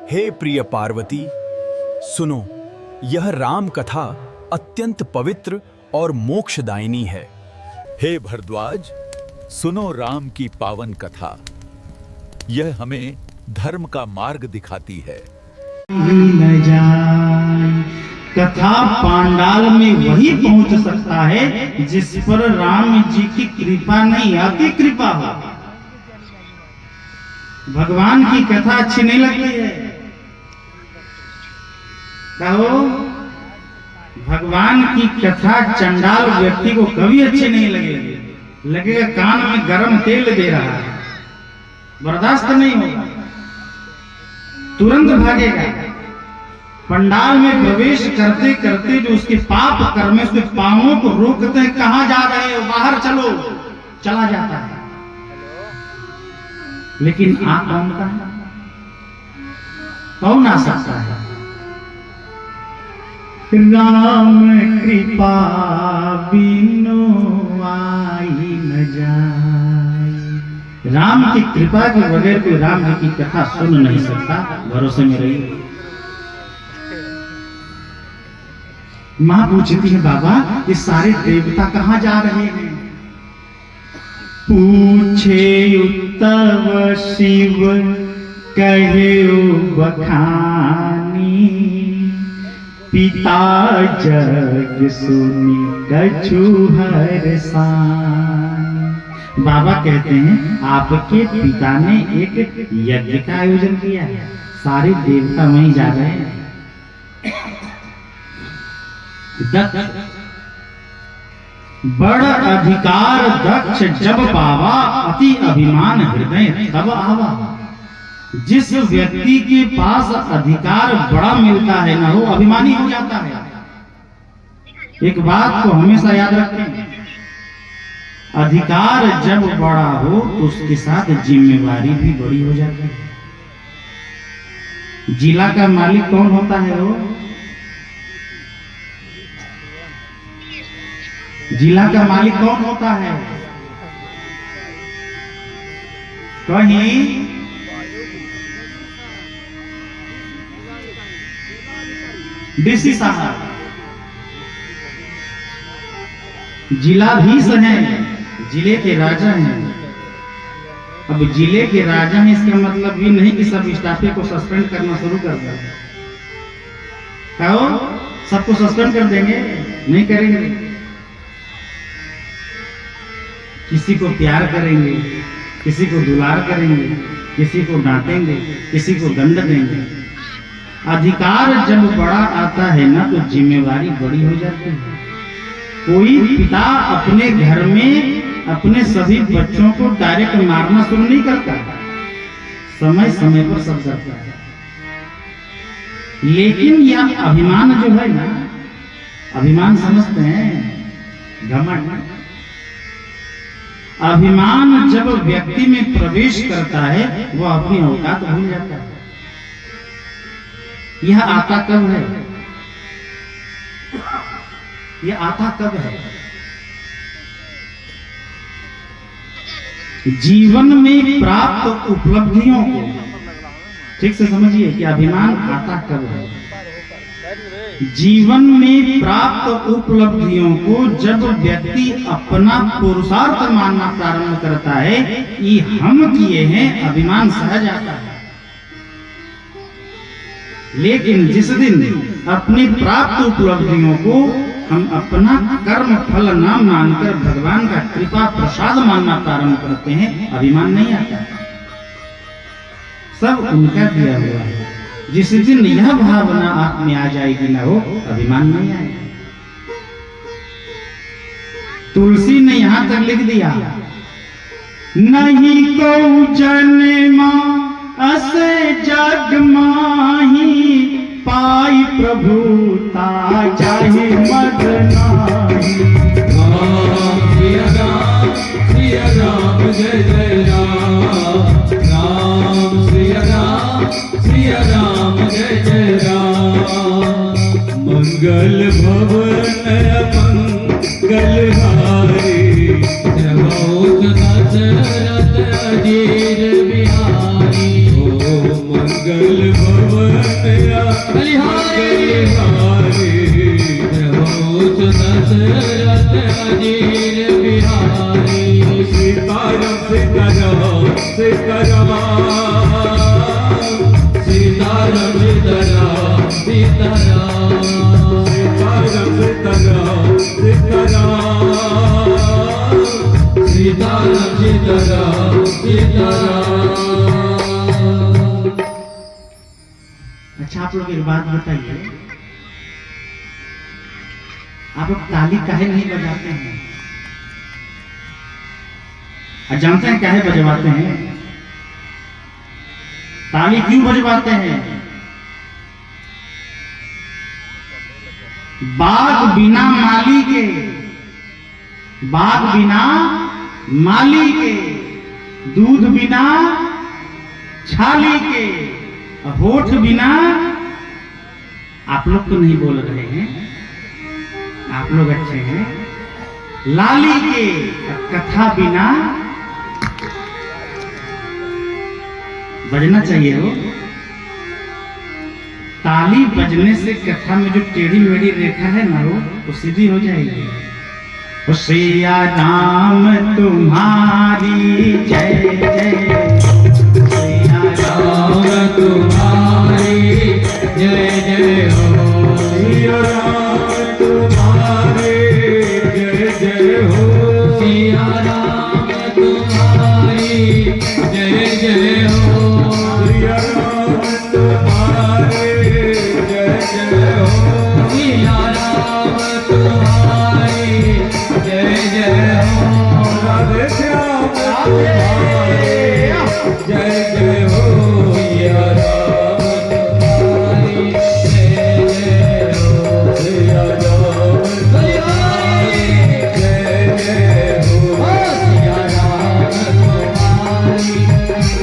हे प्रिय पार्वती, सुनो, यह राम कथा अत्यंत पवित्र और मोक्षदायिनी है। हे भरद्वाज, सुनो राम की पावन कथा। यह हमें धर्म का मार्ग दिखाती है। न जाए कथा पांडाल में वही पहुंच सकता है जिस पर राम जी की कृपा नहीं, अति कृपा हो। भगवान की कथा अच्छी नहीं लगती है, कहो भगवान की कथा चंडाल व्यक्ति को कभी अच्छी नहीं लगेगी। लगेगा कान में गरम तेल दे रहा है, बर्दाश्त नहीं होगा, तुरंत भागेगा। पंडाल में प्रवेश करते करते जो उसके पाप कर्म उसके पांवों को रोकते हैं, कहां जा रहे हो, बाहर चलो, चला जाता है। लेकिन आ कौन का है? कौन आ सकता है? राम कृपा बिनु आई न जाए। राम की कृपा के बगैर कोई राम जी की कथा सुन नहीं सकता। भरोसे में रहिए। मां पूछती है, बाबा ये सारे देवता कहां जा रहे हैं? पूछे उत्तव शिव कहे बखानी, पिता जग सुनी कछु हरसानी। बाबा कहते हैं आपके पिता ने एक यज्ञ का आयोजन किया है, सारे देवता वहीं जा रहे हैं। दक्ष बड़ अधिकार दक्ष जब पावा, अति अभिमान हृदय तब आवा। जिस व्यक्ति के पास अधिकार बड़ा मिलता है ना, वो अभिमानी हो जाता है। एक बात को हमेशा याद रखें, अधिकार जब बड़ा हो तो उसके साथ जिम्मेवारी भी बड़ी हो जाती है। जिला का मालिक कौन होता है? वो जिला का मालिक कौन होता है? कहीं डीसी साहब, जिलाधीश हैं, जिले के राजा हैं। अब जिले के राजा हैं इसका मतलब ये नहीं कि सब स्टाफे को सस्पेंड करना शुरू कर दें। कहो सबको सस्पेंड कर देंगे? नहीं करेंगे। किसी को प्यार करेंगे, किसी को दुलार करेंगे, किसी को डांटेंगे, किसी को दंड देंगे। अधिकार जब बड़ा आता है ना तो जिम्मेवारी बड़ी हो जाती है। कोई पिता अपने घर में अपने सभी बच्चों को डायरेक्ट मारना शुरू नहीं करता, समय समय पर सब करता है। लेकिन यह अभिमान जो है ना, अभिमान समझते हैं घमंड। अभिमान जब व्यक्ति में प्रवेश करता है वह अपनी औकात भूल जाता है। यह आता कब है? यह आता कब है? जीवन में प्राप्त उपलब्धियों को ठीक से समझिए कि अभिमान आता कब है। जीवन में प्राप्त उपलब्धियों को जब व्यक्ति अपना पुरुषार्थ मानना प्रारंभ करता है कि हम किए हैं, अभिमान सहज आता है। लेकिन जिस दिन अपनी प्राप्त उपलब्धियों को हम अपना कर्म फल न मानकर भगवान का कृपा प्रसाद मानना प्रारंभ करते हैं, अभिमान नहीं आता। सब उनका दिया हुआ है। जिस दिन यह भावना आप में आ जाएगी ना, हो अभिमान नहीं आएगा। तुलसी ने यहां तक लिख दिया, नहीं को जन्मा असे जग माही, पाई प्रभुता चाहे मद नाही। सिया राम जय जय राम, राम सिया राम जय जय राम। मंगल भवन मंगल हारी, जगो दशरथ अजीर बिहारी। ओ मंगल भवन भवनया बलिहारी प्रभु दशरथ अजीर बिहारी सीताराम सीताराम सीताराम सीताराम सीताराम सीताराम सीताराम सीताराम सीताराम सीताराम सीताराम सीताराम। अच्छा आप लोग एक बात बताइए, आप लोग ताली काहे नहीं बजाते हैं? और जानते हैं काहे बजवाते हैं? ताली क्यों बजवाते हैं? बाग बिना माली के, बाग बिना माली के, दूध बिना छाली के, होठ बिना, आप लोग तो नहीं बोल रहे हैं, आप लोग अच्छे हैं, लाली के, कथा बिना बजना चाहिए हो। ताली बजने से कथा में जो टेढ़ी मेढ़ी रेखा है ना वो सीधी हो जाएगी। ओ सिया राम तुम्हारी जय जय, सिया राम तुम्हारी जय जय हो, सिया राम तुम्हारी जय जय हो, सिया राम तुम्हारी जय जय हो, सिया राम तुम्हारी जय जय हो, सिया राम तुम्हारी जय जय हो, राधे श्याम तुम्हारी जय जय हो, सिया राम तुम्हारी जय जय हो, सिया राम तुम्हारी जय जय हो, सिया राम तुम्हारी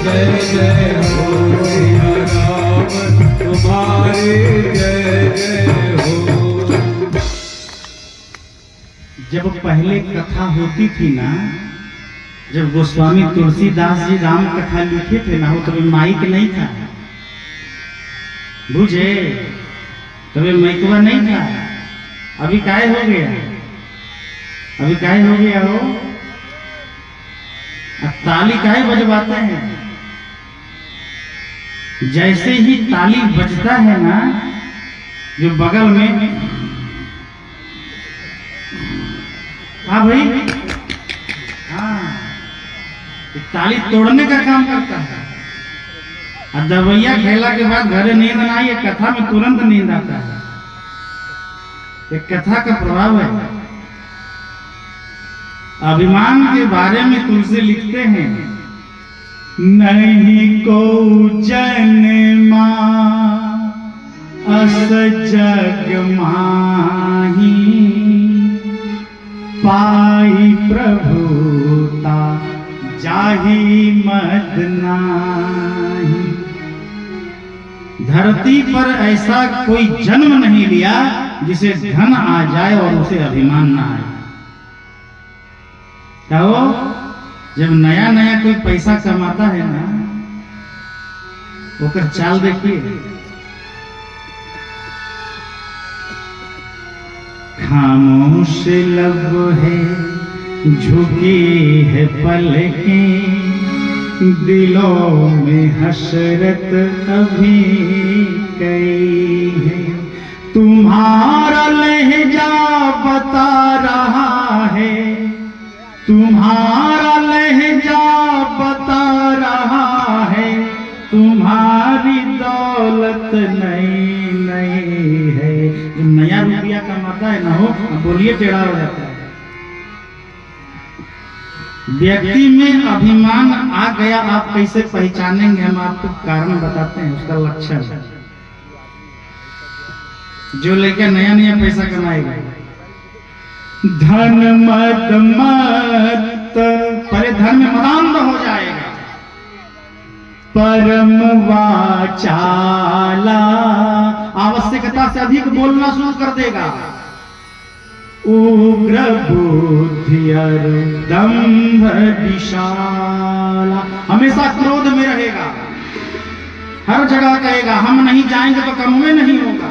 जय जय हो, सिया राम तुम्हारी जय जय हो। जब पहले कथा होती थी ना, जब गोस्वामी तुलसीदास जी राम कथा लिखे थे ना, वो तभी माइक नहीं था, बुझे, तभी माइकवा नहीं था। अभी काहे हो गया, अभी काहे हो गया हो? अब ताली काहे बजवाते हैं? जैसे ही ताली बजता है ना, जो बगल में, हाँ भाई, हाँ, ताली तोड़ने का काम करता है। और दवैया खेला के बाद घरे नींद ना आई, कथा में तुरंत नींद आता है। ये कथा का प्रभाव है। अभिमान के बारे में तुलसी लिखते हैं, नहीं को जन्मा अस जग माही, पाई प्रभुता जाहि मद नाही। धरती पर ऐसा कोई जन्म नहीं लिया जिसे धन आ जाए और उसे अभिमान ना आए। कहो, जब नया नया कोई पैसा कमाता है ना, ओकर चाल देखिए, खामोश लब है, झुकी है पलकें, दिलों में हसरत अभी कई है। तुम्हारा लहजा बता रहा है, तुम्हारा लहजा बता रहा है, तुम्हारी दौलत नई नई है। जो नया रुपया कमाता है ना, हो बोलिए टेढ़ा हो जाता है। व्यक्ति में अभिमान आ गया, आप कैसे पहचानेंगे? हम आपको कारण बताते हैं, उसका लक्षण। जो लेकर नया नया पैसा कमाएगा, धन मत मत, पहले धन में मदान्ध हो जाएगा, परम वाचाला, आवश्यकता से अधिक बोलना शुरू कर देगा, उग्र बुद्धि और दंभ विशाला, हमेशा क्रोध में रहेगा, हर जगह कहेगा हम नहीं जाएंगे तो काम में नहीं होगा।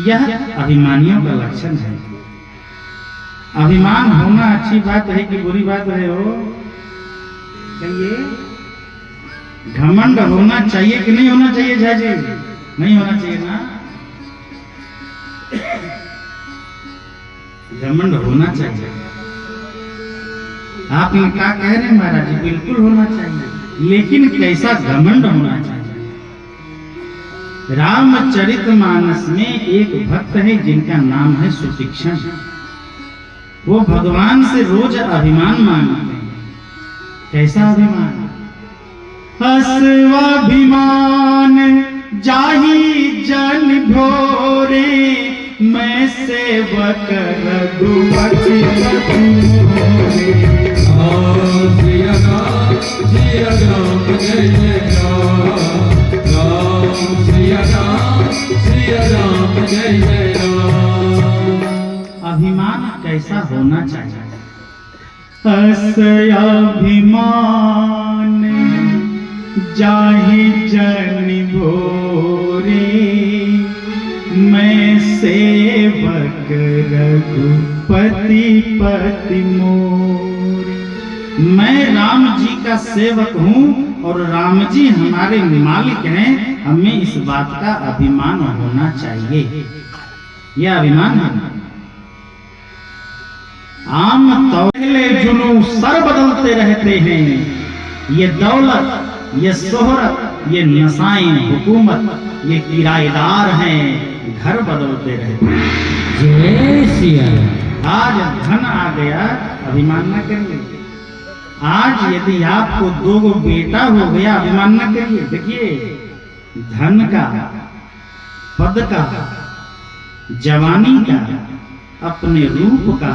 यह अभिमानियों का लक्षण है। अभिमान होना अच्छी बात है कि बुरी बात है हो? कहिए, घमंड होना चाहिए कि नहीं होना चाहिए? जय जी, नहीं होना चाहिए ना? घमंड होना चाहिए। आप क्या कह रहे हैं महाराज जी? बिल्कुल होना चाहिए, लेकिन कैसा घमंड होना चाहिए? रामचरितमानस में एक भक्त है जिनका नाम है सुतीक्षण। वो भगवान से रोज अभिमान मांगते हैं। कैसा अभिमान? अस्वाभिमान जाहि जन भोरे, मैं सेवक रघुपति मोरे। सिया राम जय जय राम, सिया राम जय जय राम। अभिमान कैसा होना चाहिए? अस्याभिमान जाहि जन भोरे, मैं सेवक रघुपति पति मोरे। मैं राम जी का सेवक हूँ और राम जी हमारे मालिक हैं। हमें इस बात का अभिमान होना चाहिए। यह अभिमान है। आम तौले जुनू सर बदलते रहते हैं। ये दौलत, ये शोहरत, ये नसाएं हुकूमत, ये किराएदार हैं, घर बदलते रहते हैं। जय सिया। आज धन आ गया, अभिमान न करिए। आज यदि आपको 2 बेटा हो गया, अभिमान न करिए। देखिए, धन का, पद का, जवानी का, अपने रूप का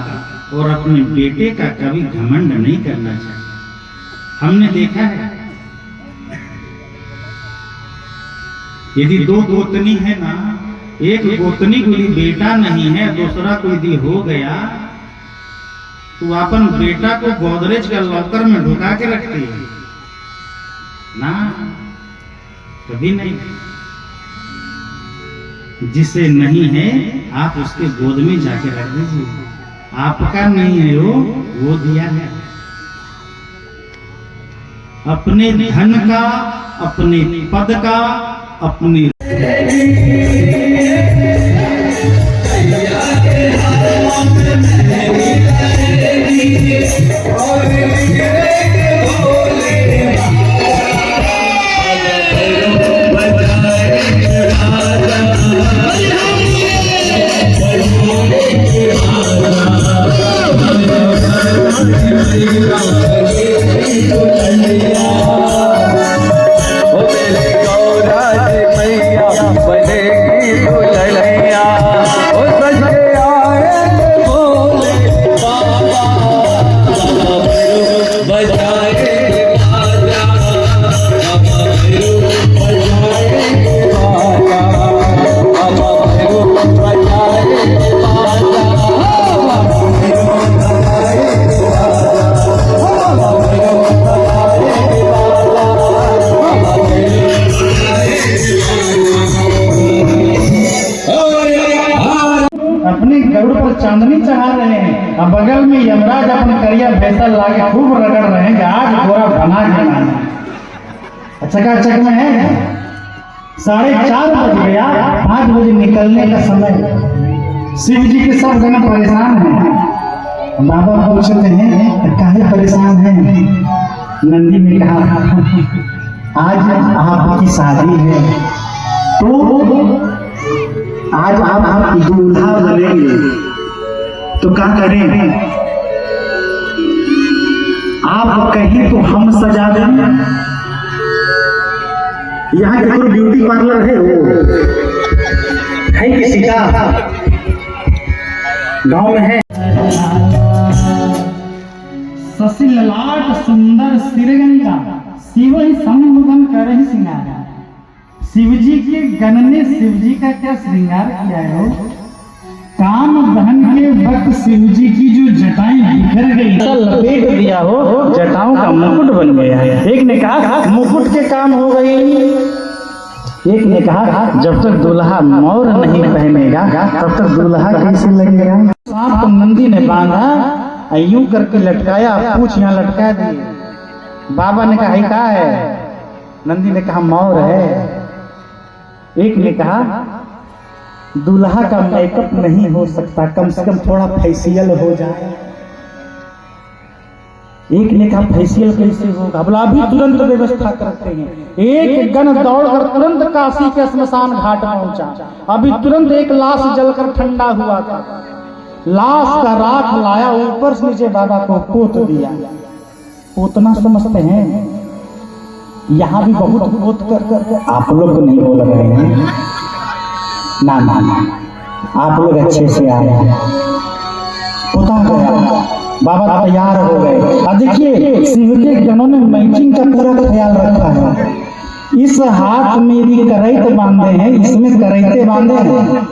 और अपने बेटे का कभी घमंड नहीं करना चाहिए। हमने देखा है, यदि 2 गोतनी है ना, एक गोतनी कोई बेटा नहीं है, दूसरा कोई यदि हो गया तो अपन बेटा को गोदरेज का लॉकर में ढुका के रखती है ना? कभी नहीं। जिसे नहीं है आप उसके गोद में जाके रख दीजिए। आपका नहीं है वो दिया है। अपने धन का, अपने पद का, अपनी चांदनी चढ़ा रहे हैं और बगल में यमराज अपने करिया भैंसा लाके खूब रगड़ रहे हैं कि आज गोरा बना जाना। चकाचक में है 4:30 बज गया, 5 बजे निकलने का समय। शिव जी के सब गण परेशान हैं। बाबा पूछते हैं काहे परेशान हैं? नंदी ने कहा आज आपकी शादी है तो आज आप दूल्हा बनेंगे, तो क्या करें? आप कहीं तो हम सजा दें। यहाँ के ब्यूटी पार्लर है, वो है किसी का गांव में है। शशि ललाट सुंदर सिरगंगा, शिव ही संमुगन कर ही सिंगार। शिव जी के गण ने शिव जी का क्या श्रृंगार किया है? काम दहन के वक्त शिव जी की जो जटाएं बिखर गई, ऐसा लपेट दिया हो जटाओं का मुकुट बन गया। एक ने कहा मुकुट के काम हो गई, एक ने कहा जब तक दूल्हा मोर नहीं पहनेगा तब तक दूल्हा कैसे लगेगा। सांप को नंदी ने बांधा, यूं करके लटकाया, पूछ यहाँ लटका दी। बाबा ने कहा क्या है? नंदी ने कहा मोर है। एक ने कहा दूल्हा का मेकअप नहीं हो सकता, कम से कम थोड़ा फेशियल हो जाए। एक ने कहा फेशियल कैसे होगा? बोला अभी तुरंत व्यवस्था करते हैं। एक गण दौड़कर तुरंत काशी के श्मशान घाट पहुंचा। अभी तुरंत एक लाश जलकर ठंडा हुआ था, लाश का राख लाया, ऊपर से नीचे बाबा को पोत दिया। पोतना समझते हैं? यहाँ भी बहुत पोत कर आप लोग को नहीं बोल रहे हैं ना, आप लोग अच्छे से आ रहे हैं। पोता गया, बाबा तैयार हो गए। अब देखिए शिव के गणों ने मैचिंग का पूरा ख्याल रखा है। इस हाथ में यदि करैत बांधे हैं, इसमें करैते बांधे हैं,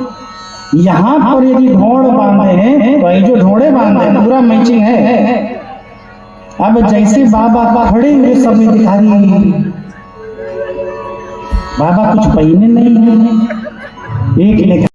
यहाँ पर यदि ढोड़ बांधे हैं तो ये जो ढोड़े बांधे हैं पूरा मैचिंग है। अब जैसे बाबा खड़े हुए समय दिखा रही, बाबा कुछ पहने नहीं है। एक ने